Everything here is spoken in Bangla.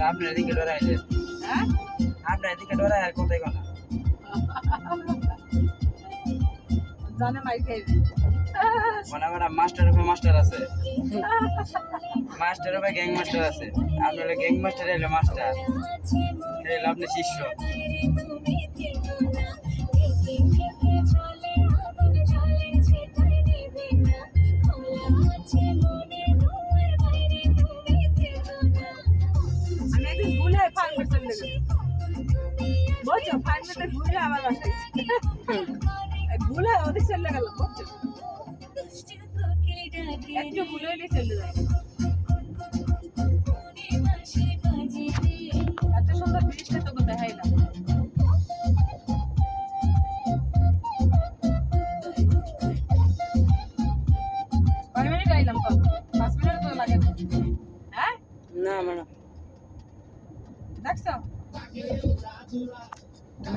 আপনার এদিকে ডরাইলে হ্যাঁ আপনার এদিকে ডরাই আর কোথায় কোনা জানে মাই খাইবে মনে করেন মাস্টার উপরে মাস্টার আছে মাস্টার উপরে গ্যাং মাস্টার আছে আপনার গ্যাং মাস্টার এলো মাস্টার এলো আপনার শিষ্য আমি একদিন ভুলে ফার্মে চলে গেছি বুঝছো ফার্মেতে ভুলে আমার বাসায় ভুলে ওদের চলে গেল বুঝছো একটু ভুলে হলে চলে যায় এত সুন্দর ব্রিজটা তোকে দেখাইলাম কয় মিনিট আইলাম তো 5 মিনিট তো লাগে হ্যাঁ না মানে দেখছো